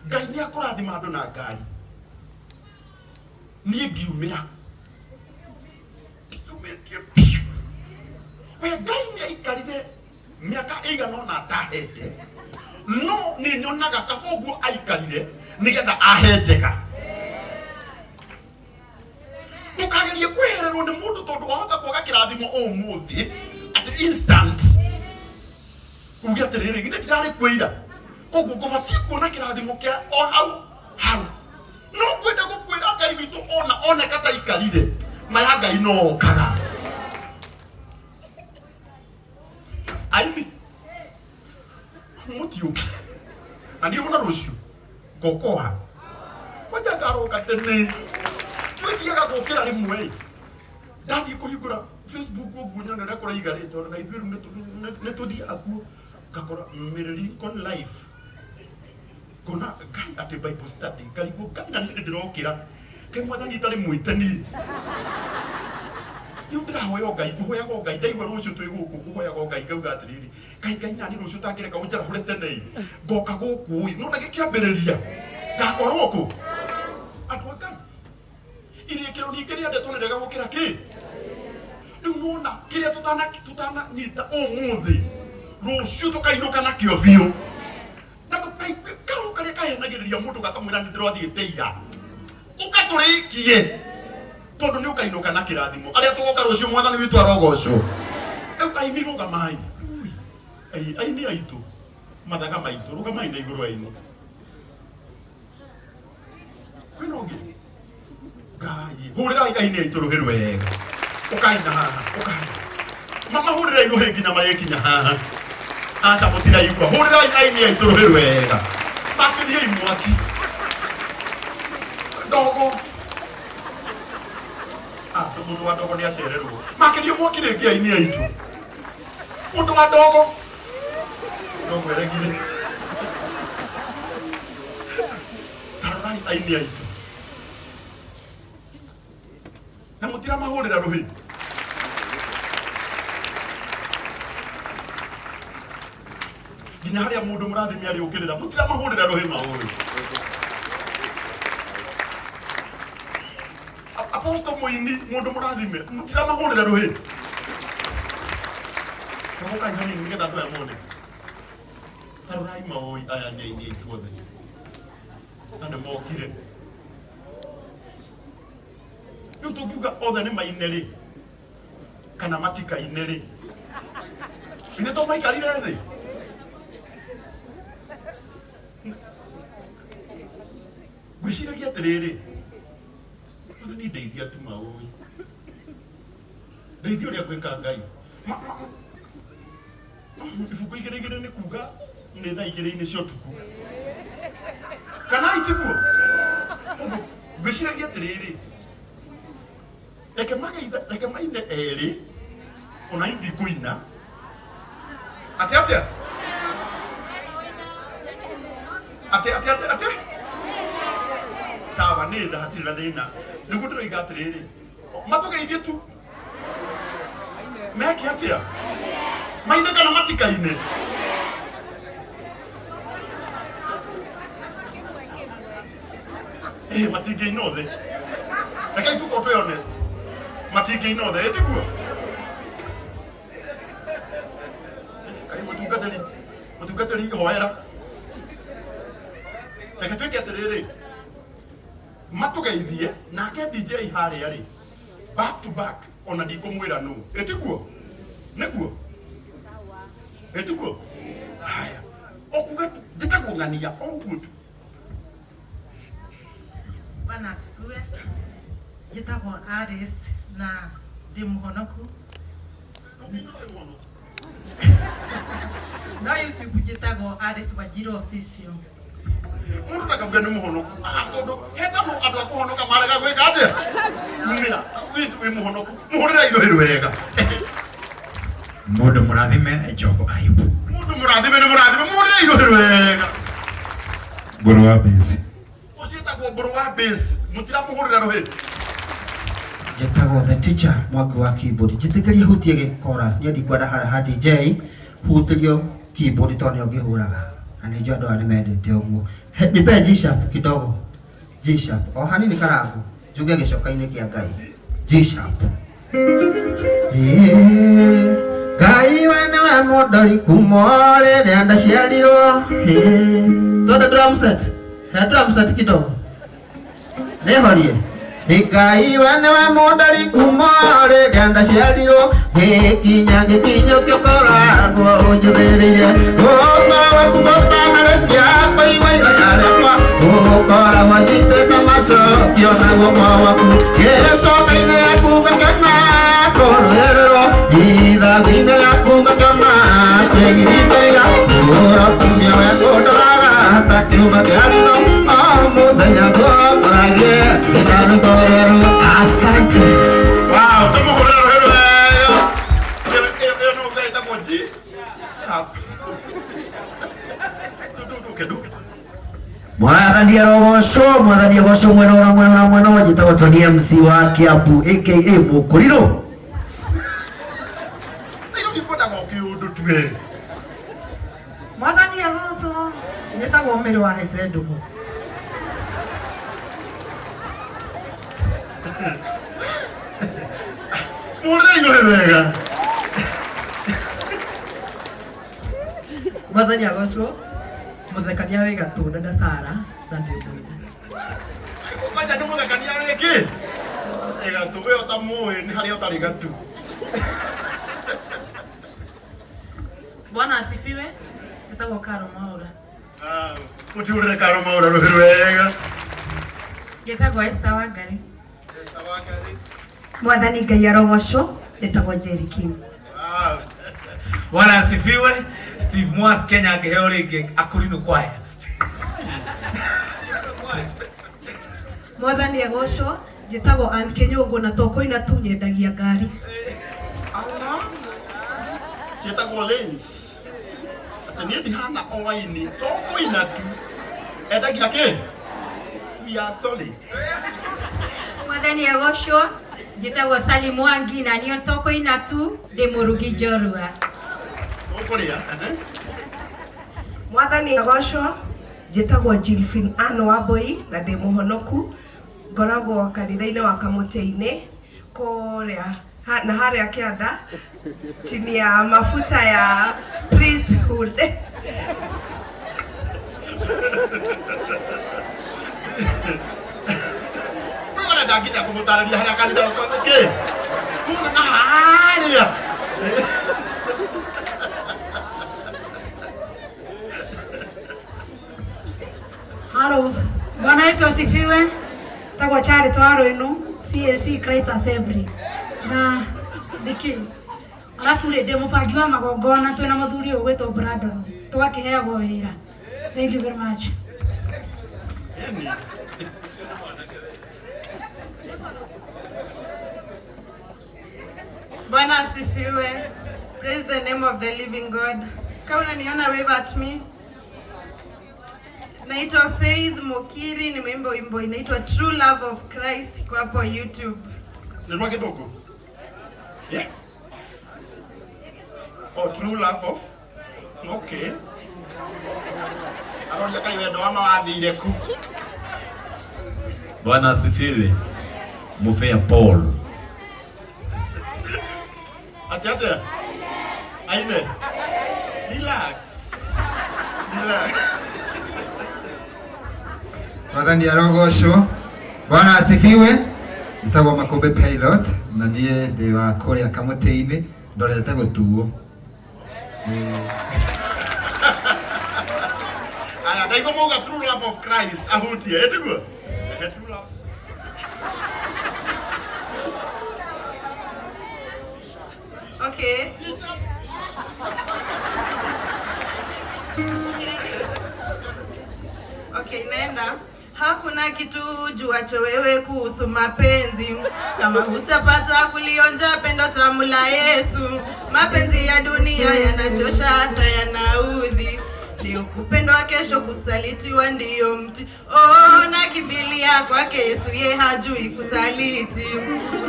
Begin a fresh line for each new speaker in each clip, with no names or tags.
Ngai ni akurathima andu na ngari nie ngiumira we Ngai ni aikarire miaka igana na tahete no ni nyonaga kaboguo aikarire nigetha ahenjeka ukagerie kwehererwo ni mundu tondu wahota kwaga kirathimo umuthi at instant ugia terere githe ndirari kwira koguo ngubatie kuona kirathimo kia o hau no kwenda gukwira Ngai witu ona kata ikarire maya Ngai no kaga aimi mutio ani mona rucio kokoha kwaja garoka tene twithiaga gukira rimwe ndathi kuhingura Facebook gunya nere kora igarito na ithiru netuthi aku gakora miriri con live kona Ngai ati Bible study karibu Ngai na ndirokira ke mwathani tari mwitani yudra hoyo Ngai kuhoya go Ngai ndaigwa rucio twi guku kuhoya go Ngai ngauga atiriri Ngai nani rucio takireka unjara hurete nei ngoka guku no na gikiambiriria gakorwo ku atwa Ngai iri kero ni kiri ande toneraga gukira ki nuna kiri tutana nyita umuthi rucio tukainuka na kio biu na Ngai karo kare kahenagiriria mundu gakamwira ni ndirothite ira ukaturikie tondu ni ukainuka na kirathimo aria tugoka rucio mwathani witu arogocwo aini ruga mai aini aitu mathaga maitu ruga mai na iguru aini kwinogi Ngai hurira aini aitu rugiru wega ukaina haha ukaina mama hurira iruhe nginya mayekinya haha asa mutira igwa hurira aini aitu rugiru wega makirie imwaki dogo mundu wa dogo ni acererwo makirie mwakire ngia ini aitu mundu wa dogo dogo eregire tarai aini aitu na mutira mahurira ruhi ginya haria mundu murathimi ari ukirira mutira mahurira ruhi mauri Apostle Moini mundu murathime mutira mahurira ruhi kamuka nyani nigetha ndu amone tarurai maoi aya nyaini itwothe ande mokire yu tukiuga othe ni maineri kana matika ineri ine to maikarire thi gwiciragia atiriri ni ndeithia tu maoi ndeithia uria gwika Ngai ibuku igire ni kuga ni thaa igire-ini cia utuku kana itiguo gwiciragia atiriri reke maine eri ona indi kuina ate sawa ni hatiri na thina niguo ndiroiga atiriri matugeithie tu meki atia maine kana matikaine matingeina othe reke tuko twi honest matingeina othe etiguo kai mutungatari hoera reke twike atiriri matugeithie nake DJ haria ri back to back ona ndikumwira no etiguo neguo sawa etiguo haya okuga nditagungania ongutu
bana asifiwe gitagwo Aris na ndi muhonoku na YouTube gitagwo Aris Wanjiru official
mundu ndakambia ni muhonoku tondu heta no andu akuhonoka marega gwika atia mumira witu wi muhonoku muhurira irohiru wega
mundu murathime Job Ayubu
mundu murathime ni murathime muhurira irohiru wega
Mburu wa base
ucietagwo mburu wa base mutira muhurira rohi
Jetagwo the teacher mwangu wa keyboard jitikirie hutie chorus ni ndikwenda haria ha DJ hutirio keyboard to nio ngihuraga Anijua ndo alimedete uguo. Nipe G-sharp kidogo. G-sharp. O hanini karago. Juge gicoka-ini kia Ngai. G-sharp. Ngai wene we modori kumore renda ciarirwo. Tonde drum set. He drum set kidogo. Nehorie. Ngai wene we modori kumore renda ciarirwo. Kinya gikinyo kiokoragwo unjubiririe. Otawa kubotana repia koi wai ayarekwa. Okora wajite na macokio na guoko waku. Gecoka-ini yaku gakena korohererwo. Ithagu-ini rĩaku gakena kwĩgirĩrĩria. Ũrakumia we ũndoraga ta kiuma kĩa rino. O mũthenya ngũrokoragie gĩtarũko rwerũ. Asante.
Wow, tũmũhũrĩre rũhĩ rwega. Ĩyo no Ngai ĩtagwo G-sharp. Nduke.
Mwathani arogocwo mwena njĩtagwo Tony MC wa Kiambu aka Mũkũrirũ. Mwathani arogocwo njĩtagwo Mĩrũ wa Hece Ndũgũ.
Wega.
Mwathani arogocwo muthekania wĩ gatũ na Sara na ndĩ mwĩna.
Kaja nĩ mũthekania wĩkĩ? Gatũ we ũtamũĩ nĩ harĩa ũtarĩ gatũ.
Bwana asifiwe. Njĩtagwo Karo Maura.
Mũtiũrĩre Karo Maura rũhĩ rwega.
Njĩtagwo Esther Wangari.
Mwathani Ngai arogocwo njĩtagwo Jerry Kim.
Bwana asifiwe. Steve Mwas Kenya ngeheo rĩngĩ Akurino Choir.
Mwathani agocwo njĩtagwo Ann Kĩnyũngũ na tokũina tu nyendagia ngari.
Njĩtagwo Lens. Atĩ niĩ ndihana o waini tokũina tu. Endagia kĩ? We are solid.
Mwathani agocwo njĩtagwo Sally Mwangi na niĩ tokũina tu ndĩ mũrugi njorua.
Ũkũrĩa?
Mwathani agocwo njĩtagwo Jilfin Ann Wambui na ndĩ mũhonoku ngoragwo kanitha-inĩ wa Kamũtĩ-inĩ kũrĩa na harĩa Kĩanda chini ya mafuta ya priesthood.
Mũgũra ndangĩnya kũmũtarĩria harĩa kanitha kĩ? Mũgũra na harĩa.
Halo, Bwana Yesu asifiwe. Tagwo Charity Warũinũ, CAC Christ Assembly. Na diki. Alafu ndĩ mũbangi wa magongona twĩna mũthuri ũyũ gwĩtwo Brandon. Tũgakĩheagwo wĩra. Thank you very much.
Bwana asifiwe. Praise the name of the living God. Kama unaniona wave at me. Naitwa Faith Mokiri, nimeimba wimbo inaitwa True Love of Christ kwa hapo YouTube.
Nilikuwa kidogo. Yeah. Oh, True Love of. Okay. Aroria kai wendo wa mawathire ku.
Bwana asifiwe. Mufea Paul.
Ate. Aime. Relax.
Mwathani arogocwo. Bwana asifiwe. Njĩtagwo Makũmbĩ Pilot na niĩ ndĩ wa kũrĩa Kamũtĩ-inĩ ndorete gũtuo.
Aya, ndaigo muga True Love of Christ ahutie etiguo. True Love.
Okay. Okay, nenda. Hakuna kitu juacho wewe kuhusu mapenzi kama hutapata kulionja pendo tamu la Yesu. Mapenzi ya dunia yanachosha hata yanaudhi. Leo kupendwa, kesho kusalitiwa ndiyo mti. Oh, moyo nakimbilia kwake Yesu, ye hajui kusaliti.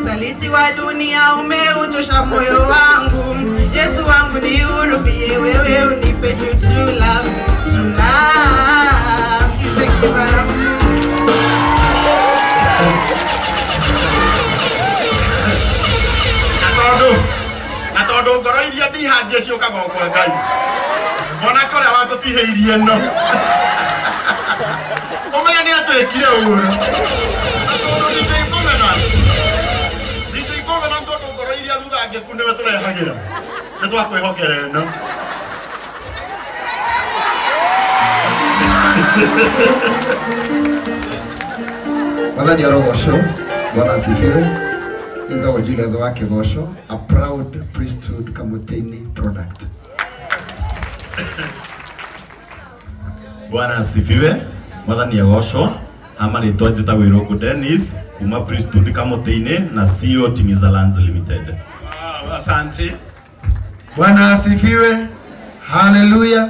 Usaliti wa dunia umeuchosha moyo wangu. Yesu wangu nihurumie, wewe unipe tu true love. True love is the giver of true.
Atondo ngoro iria ndihangie ciũkaga o kwa Ngai. Mwana kore watũtihĩirie no. Ũmenya nĩ atwĩkire ũũru. Atondo ndikũmena tondu ngoro iria thutha angĩku nĩwe tũrehagĩra. Nĩ twakwĩhokera ĩno.
Mwathani arogocwo, Bwana asifiwe. Nitagwo Julius wa Kĩgocwo, a proud priesthood Kamũtĩ-inĩ product.
Bwana asifiwe. Mwathani agocwo. Amarĩtwa njĩtagwo Irũngũ Dennis kuma priesthood Kamũtĩ-inĩ na CEO Timiza Lands Limited.
Asante. Bwana asifiwe. Hallelujah.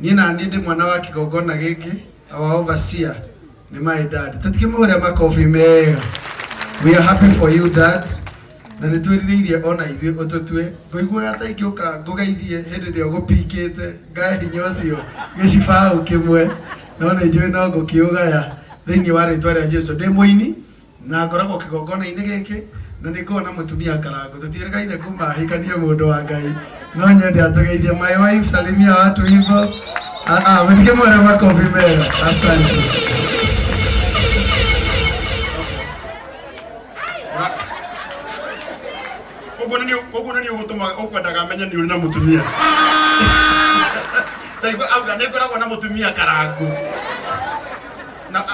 Nina ndĩ mwana wa kĩgongona gĩkĩ, our overseer ni my dad. Tutikimũhũre makofi mega. We are happy for you, Dad. Na nitwĩrĩirie ona ithuĩ ũtũtue. Ngoigua hata ingĩũka ngũgeithie hĩndĩ ĩrĩa ũgũpingĩte ngahe hinya ũcio gĩcibaũ kĩmwe. No nĩ njũĩ no ngũkĩũgaya thĩinĩ wa rĩtwa rĩa Jesũ. Ndĩ mũini na ngoragwo kĩgongona-inĩ gĩkĩ na nĩ ngoragwo na mũtumia Karango. Tũtiĩrĩgaine kũmahĩkania mũndũ wa Ngai. No nyende atũgeithie. My wife, salimia watu hivyo. Mtikimũhũre makofi mega. Asante.
Koguo nĩ ũgũtũma ũkwendaga amenye nĩ ũrĩ na mũtumia. Ndaigua auga nĩ ngoragwo na mũtumia Karango. Na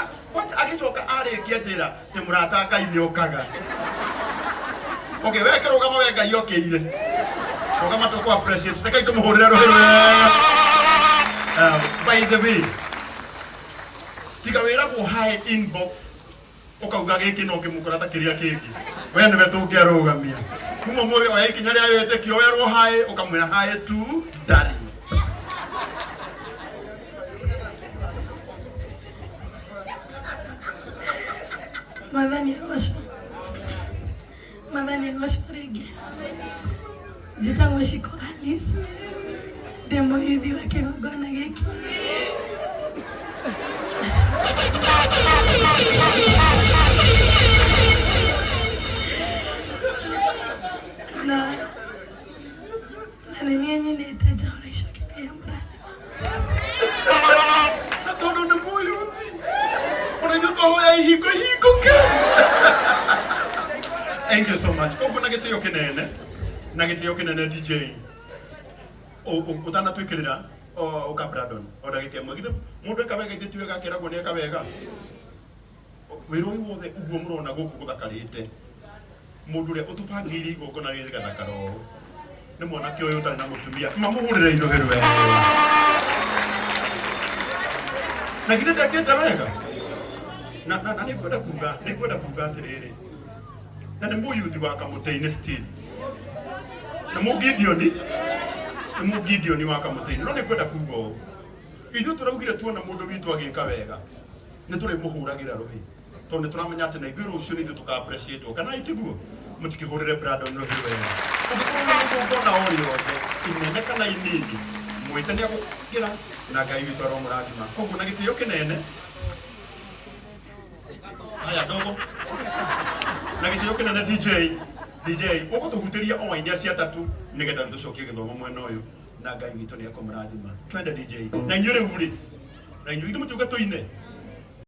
agĩcoka arĩkia njĩra atĩ mũrata Ngai nĩ okaga. Okay, weke rũgama we Ngai okĩire. Rũgama tũkũ appreciate. Rekei tũmũhũrĩre rũhĩ rwega. By the way, tiga wĩragwo hi inbox. Ukauga gĩkĩ no ngĩmũkora ta kĩrĩa kĩngĩ. We nĩwe tũngĩarũgamia. Kuma mũthĩ oya ikinya rĩa wĩtĩkio werwo hi ũkamwĩra hi tu darling.
Mwathani agocwo rĩngĩ. Njĩtagwo Shiko Alice. Ndĩ mũyuthi wa kĩgongona gĩkĩ. Na nĩ niĩ nyinĩte njaũra icokia Ngai amũrathime.
Na tondũ nĩ mũyuthi. Ona ithuĩ twahoya ihingo ihingũke. Thank you so much. Koguo na gĩtĩo kĩnene. Na gĩtĩo kĩnene DJ. Ũtanatwĩkĩrĩra ũka Brandon. O ndagĩka ĩmwe githĩ mũndũ eka wega ithuĩ wega akeragwo nĩ eka wega. Wĩra ũyũ wothe ũguo mũrona gũkũ gũthakarĩte. Mũndũ ũrĩa ũtũbangĩire igongona rĩrĩ rĩgathakara ũũ. Nĩ mwanake ũyũ ũtarĩ na mũtumia. Mamũhũrĩre irũhĩ rwega. Na githĩ ndekĩte wega. Na nĩngwenda kuga atĩrĩrĩ. Na nĩ mũyuthi wa Kamũtĩ-inĩ still. Na Gideoni wa Kamũtĩ-inĩ. No nĩngwenda kuga ũũ. Ithuĩ tũraugire tuona mũndũ witũ agĩka wega. Nĩ tũrĩmũhũragĩra rũhĩ. Tondũ nĩtũramenya atĩ na ithuĩ rũciũ nĩ ithuĩ tũka-appreciate kana itiguo. Mũtikĩhũrĩre Brandon rũhĩ wega. Ũngĩkorwo na igongona o rĩothe inene kana inini, mwĩte nĩ agũkĩra na Ngai witũ aromũrathima. Koguo na gĩtĩo kĩnene. Haya dogo. Na gĩtĩo kĩnene DJ ũgũtũhutĩria o ainia cia tatu nĩgetha tũcokie gĩthomo mwena ũyũ na Ngai witũ nĩ ekũmũrathima. Twende DJ. Na inyuĩ rĩu rĩ. Na inyuĩ ithuĩ mũtiuga tũine.